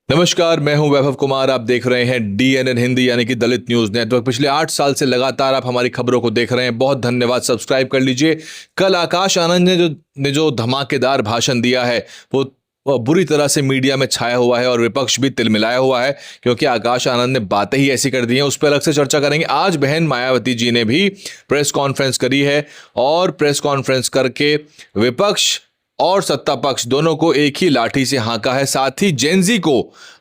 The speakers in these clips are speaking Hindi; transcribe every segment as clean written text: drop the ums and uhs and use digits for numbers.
नमस्कार, मैं हूं वैभव कुमार। आप देख रहे हैं DNN हिंदी यानी कि दलित न्यूज नेटवर्क। पिछले 8 साल से लगातार आप हमारी खबरों को देख रहे हैं। बहुत धन्यवाद। सब्सक्राइब कर लीजिए। कल आकाश आनंद ने जो धमाकेदार भाषण दिया है वो बुरी तरह से मीडिया में छाया हुआ है और विपक्ष भी तिलमिलाया हुआ है, क्योंकि आकाश आनंद ने बातें ही ऐसी कर दी हैं। उस पर अलग से चर्चा करेंगे। आज बहन मायावती जी ने भी प्रेस कॉन्फ्रेंस करी है और प्रेस कॉन्फ्रेंस करके विपक्ष और सत्ता पक्ष दोनों को एक ही लाठी से हाँका है। साथ ही जेनजी को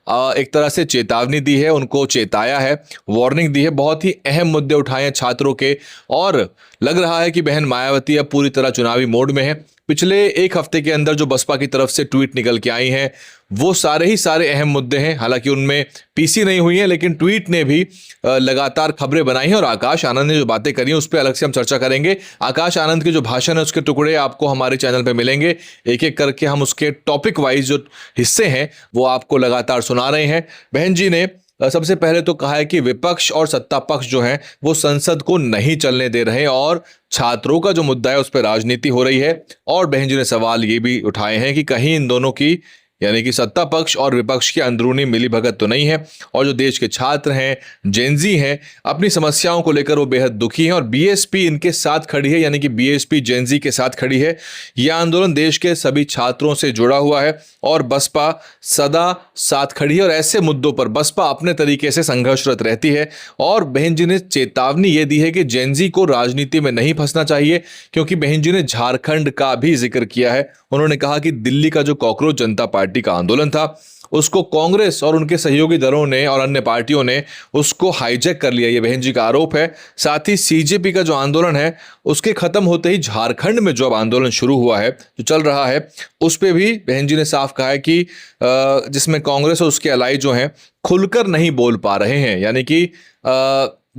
एक तरह से चेतावनी दी है, उनको चेताया है, वार्निंग दी है। बहुत ही अहम मुद्दे उठाए हैं छात्रों के, और लग रहा है कि बहन मायावती अब पूरी तरह चुनावी मोड में है। पिछले एक हफ्ते के अंदर जो बसपा की तरफ से ट्वीट निकल के आई हैं वो सारे अहम मुद्दे हैं। हालांकि उनमें पीसी नहीं हुई है, लेकिन ट्वीट ने भी लगातार खबरें बनाई हैं। और आकाश आनंद ने जो बातें करी हैं उस पर अलग से हम चर्चा करेंगे। आकाश आनंद के जो भाषण है उसके टुकड़े आपको हमारे चैनल पे मिलेंगे। एक एक करके हम उसके टॉपिक वाइज जो हिस्से हैं वो आपको लगातार सुना रहे हैं। बहन जी ने सबसे पहले तो कहा है कि विपक्ष और सत्ता पक्ष जो है वो संसद को नहीं चलने दे रहे, और छात्रों का जो मुद्दा है उस पर राजनीति हो रही है। और बहन जी ने सवाल ये भी उठाए हैं कि कहीं इन दोनों की यानी कि सत्ता पक्ष और विपक्ष की अंदरूनी मिलीभगत तो नहीं है, और जो देश के छात्र हैं, जेनजी हैं, अपनी समस्याओं को लेकर वो बेहद दुखी हैं और बीएसपी इनके साथ खड़ी है, यानी कि बीएसपी जेनजी के साथ खड़ी है। यह आंदोलन देश के सभी छात्रों से जुड़ा हुआ है और बसपा सदा साथ खड़ी है। और ऐसे मुद्दों पर बसपा अपने तरीके से संघर्षरत रहती है। और बहन जी ने चेतावनी ये दी है कि जेनजी को राजनीति में नहीं फंसना चाहिए, क्योंकि बहन जी ने झारखंड का भी जिक्र किया है। उन्होंने कहा कि दिल्ली का जो कॉकरोच जनता पार्टी का आंदोलन था उसको कांग्रेस और उनके सहयोगी दलों ने और अन्य पार्टियों ने उसको हाईजैक कर लिया, ये बहन जी का आरोप है। साथ ही सीजेपी का जो आंदोलन है उसके खत्म होते ही झारखंड में जो अब आंदोलन शुरू हुआ है, जो चल रहा है, उस पे भी बहन जी ने साफ कहा है कि जिसमें कांग्रेस और उसके अलाई जो हैं खुलकर नहीं बोल पा रहे हैं। यानी कि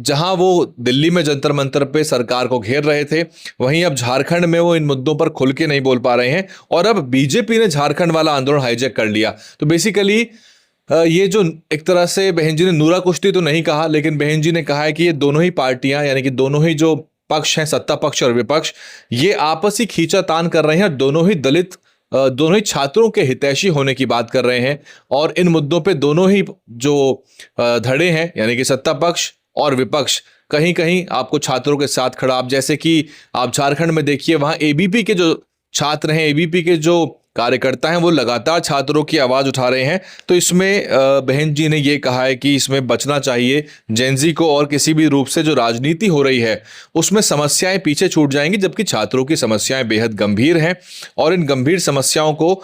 जहां वो दिल्ली में जंतर मंतर पे सरकार को घेर रहे थे, वहीं अब झारखंड में वो इन मुद्दों पर खुल के नहीं बोल पा रहे हैं। और अब बीजेपी ने झारखंड वाला आंदोलन हाईजैक कर लिया। तो बेसिकली ये जो एक तरह से बहन जी ने नूरा कुश्ती तो नहीं कहा, लेकिन बहन जी ने कहा है कि ये दोनों ही पार्टियां यानी कि दोनों ही जो पक्ष हैं, सत्ता पक्ष और विपक्ष, ये आपसी खींचातान कर रहे हैं। दोनों ही दलित दोनों ही छात्रों के हितैषी होने की बात कर रहे हैं। और इन मुद्दों पे दोनों ही जो धड़े हैं यानी कि सत्ता पक्ष और विपक्ष कहीं कहीं आपको छात्रों के साथ खड़ा। आप जैसे कि आप झारखंड में देखिए, वहां एबीपी के जो छात्र हैं, एबीपी के जो कार्यकर्ता हैं, वो लगातार छात्रों की आवाज उठा रहे हैं। तो इसमें बहन जी ने ये कहा है कि इसमें बचना चाहिए जेनजी को, और किसी भी रूप से जो राजनीति हो रही है उसमें समस्याएं पीछे छूट जाएंगी, जबकि छात्रों की समस्याएं बेहद गंभीर हैं और इन गंभीर समस्याओं को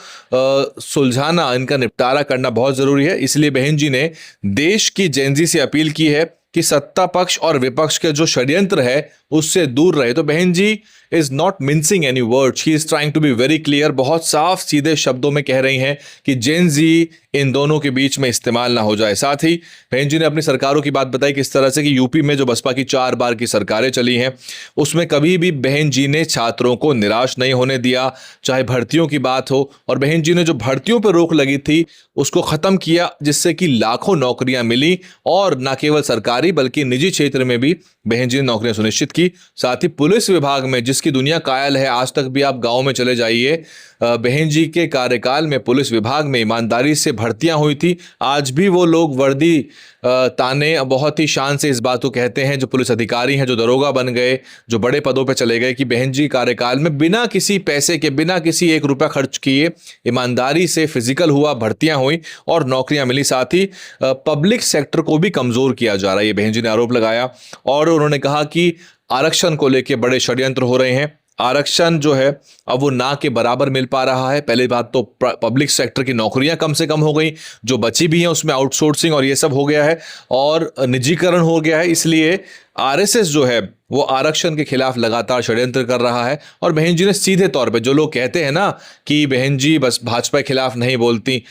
सुलझाना, इनका निपटारा करना बहुत जरूरी है। इसलिए बहन जी ने देश की जेनजी से अपील की है कि सत्ता पक्ष और विपक्ष के जो षड्यंत्र है उससे दूर रहे। तो बहन जी is not mincing any word, she is trying to be very clear. बहुत साफ सीधे शब्दों में कह रही हैं कि जेनजी इन दोनों के बीच में इस्तेमाल ना हो जाए। साथ ही बहन जी ने अपनी सरकारों की बात बताई, किस तरह से कि यूपी में जो बसपा की 4 बार की सरकारें चली हैं उसमें कभी भी बहन जी ने छात्रों को निराश नहीं होने दिया, चाहे भर्तियों की बात हो। और बहन जी ने जो भर्तियों पर रोक लगी थी उसको खत्म किया, जिससे कि लाखों नौकरियां मिली, और न केवल सरकारी बल्कि निजी क्षेत्र में भी बहन जी ने नौकरियां सुनिश्चित की। साथ ही पुलिस विभाग में, जिसकी दुनिया कायल है, आज तक भी आप गांव में चले जाइए, बहन जी के कार्यकाल में पुलिस विभाग में ईमानदारी से भर्तियां हुई थी। आज भी वो लोग वर्दी ताने बहुत ही शान से इस बात को कहते हैं, जो पुलिस अधिकारी हैं, जो दरोगा बन गए, जो बड़े पदों पे चले गए, कि बहन जी कार्यकाल में बिना किसी पैसे के, बिना किसी 1 रुपया खर्च किए ईमानदारी से फिजिकल हुआ, भर्तियां हुई और नौकरियां मिली। साथ ही पब्लिक सेक्टर को भी कमजोर किया जा रहा है, ये बहन जी ने आरोप लगाया। और उन्होंने कहा कि आरक्षण को लेकर बड़े षड्यंत्र हो रहे हैं। आरक्षण जो है अब वो ना के बराबर मिल पा रहा है। पहली बात तो पब्लिक सेक्टर की नौकरियां कम से कम हो गई, जो बची भी हैं उसमें आउटसोर्सिंग और ये सब हो गया है और निजीकरण हो गया है। इसलिए आरएसएस जो है वो आरक्षण के खिलाफ लगातार षड्यंत्र कर रहा है। और बहन जी ने सीधे तौर पे, जो लोग कहते हैं ना कि बहन जी बस भाजपा के खिलाफ नहीं बोलती,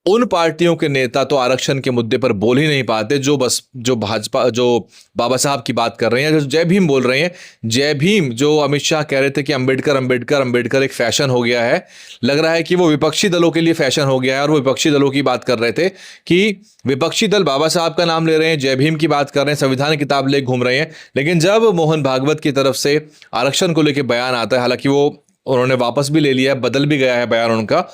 उन पार्टियों के नेता तो आरक्षण के मुद्दे पर बोल ही नहीं पाते जो भाजपा, जो बाबा साहब की बात कर रहे हैं, जो जय भीम बोल रहे हैं। जय भीम जो अमित शाह कह रहे थे कि अंबेडकर अंबेडकर अंबेडकर एक फैशन हो गया है, लग रहा है कि वो विपक्षी दलों के लिए फैशन हो गया है। और वो विपक्षी दलों की बात कर रहे थे कि विपक्षी दल बाबा साहब का नाम ले रहे हैं, जय भीम की बात कर रहे हैं, संविधान किताब ले घूम रहे हैं। लेकिन जब मोहन भागवत की तरफ से आरक्षण को लेकर बयान आता है, हालांकि वो उन्होंने वापस भी ले लिया है, बदल भी गया है बयान उनका,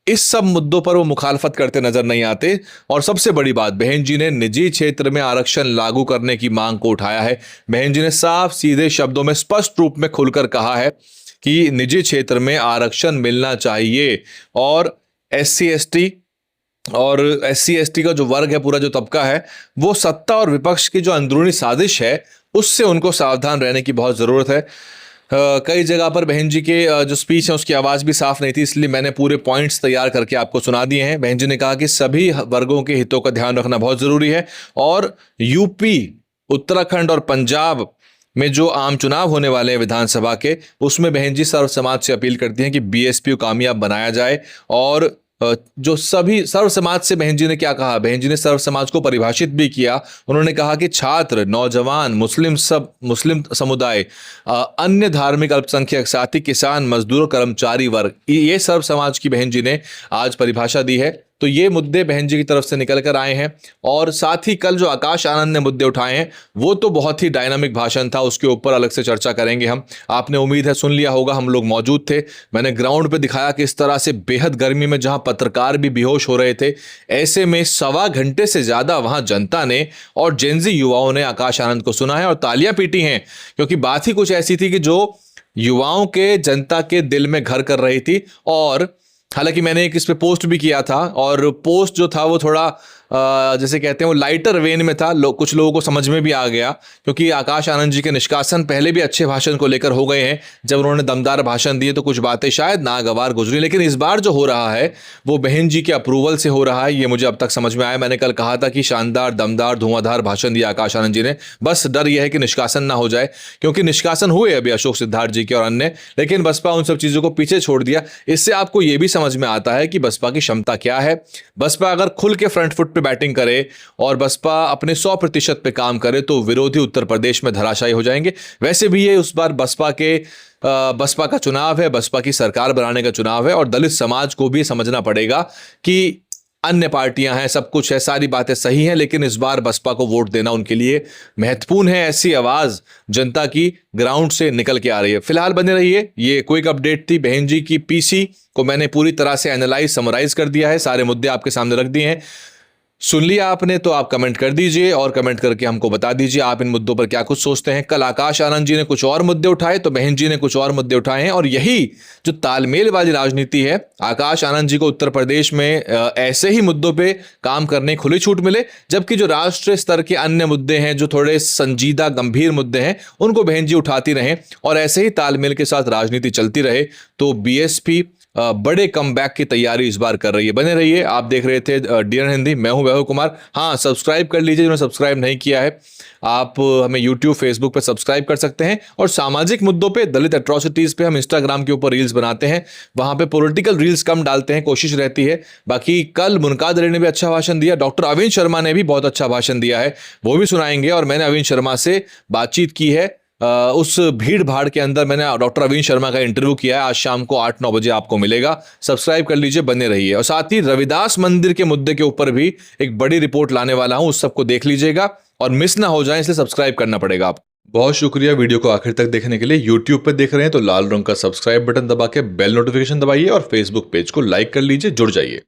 इस सब मुद्दों पर वो मुखालफत करते नजर नहीं आते। और सबसे बड़ी बात, बहन जी ने निजी क्षेत्र में आरक्षण लागू करने की मांग को उठाया है। बहन जी ने साफ सीधे शब्दों में स्पष्ट रूप में खुलकर कहा है कि निजी क्षेत्र में आरक्षण मिलना चाहिए और एससी एसटी का जो वर्ग है, पूरा जो तबका है, वो सत्ता और विपक्ष की जो अंदरूनी साजिश है उससे उनको सावधान रहने की बहुत जरूरत है। कई जगह पर बहन जी के जो स्पीच है उसकी आवाज़ भी साफ नहीं थी, इसलिए मैंने पूरे पॉइंट्स तैयार करके आपको सुना दिए हैं। बहन जी ने कहा कि सभी वर्गों के हितों का ध्यान रखना बहुत ज़रूरी है और यूपी, उत्तराखंड और पंजाब में जो आम चुनाव होने वाले हैं विधानसभा के, उसमें बहन जी सर्व समाज से अपील करती हैं कि बीएसपी को कामयाब बनाया जाए। और जो सभी सर्व समाज से बहन जी ने क्या कहा, बहन जी ने सर्व समाज को परिभाषित भी किया। उन्होंने कहा कि छात्र, नौजवान, मुस्लिम समुदाय, अन्य धार्मिक अल्पसंख्यक, साथी किसान, मजदूर, कर्मचारी वर्ग, ये सर्व समाज की बहन जी ने आज परिभाषा दी है। तो ये मुद्दे बहन जी की तरफ से निकल कर आए हैं। और साथ ही कल जो आकाश आनंद ने मुद्दे उठाए हैं वो तो बहुत ही डायनामिक भाषण था, उसके ऊपर अलग से चर्चा करेंगे हम। आपने उम्मीद है सुन लिया होगा, हम लोग मौजूद थे। मैंने ग्राउंड पे दिखाया कि इस तरह से बेहद गर्मी में जहां पत्रकार भी बेहोश हो रहे थे, ऐसे में 1.25 घंटे से ज्यादा वहां जनता ने और जेनजी युवाओं ने आकाश आनंद को सुना है और तालियां पीटी हैं, क्योंकि बात ही कुछ ऐसी थी कि जो युवाओं के, जनता के दिल में घर कर रही थी। और हालांकि मैंने एक इस पे पोस्ट भी किया था और पोस्ट जो था वो थोड़ा जैसे कहते हैं वो लाइटर वेन में था, कुछ लोगों को समझ में भी आ गया, क्योंकि आकाश आनंद जी के निष्कासन पहले भी अच्छे भाषण को लेकर हो गए हैं। जब उन्होंने दमदार भाषण दिए तो कुछ बातें शायद नागवार गुजरी, लेकिन इस बार जो हो रहा है वो बहन जी के अप्रूवल से हो रहा है, ये मुझे अब तक समझ में आया। मैंने कल कहा था कि शानदार, दमदार, धुआंधार भाषण दिया आकाश आनंद जी ने, बस डर यह है कि निष्कासन ना हो जाए, क्योंकि निष्कासन हुए अभी अशोक सिद्धार्थ जी के और अन्य, लेकिन बसपा उन सब चीजों को पीछे छोड़ दिया। इससे आपको यह भी समझ में आता है कि बसपा की क्षमता क्या है। बसपा अगर खुल के फ्रंट फुट पे बैटिंग करे और बसपा अपने 100% पे काम करे तो विरोधी उत्तर प्रदेश में धराशायी हो जाएंगे। वैसे भी ये उस बार बसपा का चुनाव है, बसपा की सरकार बनाने का चुनाव है और दलित समाज को भी समझना पड़ेगा कि अन्य पार्टियां हैं, सब कुछ है, सारी बातें सही हैं, लेकिन इस बार बसपा को वोट देना उनके लिए महत्वपूर्ण है। ऐसी आवाज जनता की ग्राउंड से निकल के आ रही है। फिलहाल बने रहिए, ये क्विक अपडेट थी। बहन जी की पीसी को मैंने पूरी तरह से एनालाइज, समराइज कर दिया है, सारे मुद्दे आपके सामने रख दिए हैं। सुन लिया आपने तो आप कमेंट कर दीजिए और कमेंट करके हमको बता दीजिए आप इन मुद्दों पर क्या कुछ सोचते हैं। कल आकाश आनंद जी ने कुछ और मुद्दे उठाए तो बहन जी ने कुछ और मुद्दे उठाए हैं, और यही जो तालमेल वाली राजनीति है, आकाश आनंद जी को उत्तर प्रदेश में ऐसे ही मुद्दों पे काम करने खुली छूट मिले, जबकि जो राष्ट्रीय स्तर के अन्य मुद्दे हैं, जो थोड़े संजीदा गंभीर मुद्दे हैं, उनको बहन जी उठाती रहें और ऐसे ही तालमेल के साथ राजनीति चलती रहे तो बीएसपी बड़े कमबैक की तैयारी इस बार कर रही है। बने रहिए, आप देख रहे थे डीएनएन हिंदी, मैं हूं वैभव कुमार। हाँ, सब्सक्राइब कर लीजिए जिन्होंने सब्सक्राइब नहीं किया है। आप हमें यूट्यूब, फेसबुक पे सब्सक्राइब कर सकते हैं और सामाजिक मुद्दों पे, दलित एट्रोसिटीज पे हम इंस्टाग्राम के ऊपर रील्स बनाते हैं, वहां पे पॉलिटिकल रील्स कम डालते हैं, कोशिश रहती है। बाकी कल मुनकाद अली ने भी अच्छा भाषण दिया, डॉक्टर अविन शर्मा ने भी बहुत अच्छा भाषण दिया है, वो भी सुनाएंगे। और मैंने अविन शर्मा से बातचीत की है, उस भीड़ भाड़ के अंदर मैंने डॉक्टर अविन शर्मा का इंटरव्यू किया है। आज शाम को 8-9 बजे आपको मिलेगा, सब्सक्राइब कर लीजिए, बने रहिए। और साथ ही रविदास मंदिर के मुद्दे के ऊपर भी एक बड़ी रिपोर्ट लाने वाला हूं, उस सबको देख लीजिएगा और मिस ना हो जाए, इसलिए सब्सक्राइब करना पड़ेगा आप। बहुत शुक्रिया वीडियो को आखिर तक देखने के लिए। यूट्यूब पर देख रहे हैं तो लाल रंग का सब्सक्राइब बटन दबा के बेल नोटिफिकेशन दबाइए और फेसबुक पेज को लाइक कर लीजिए, जुड़ जाइए।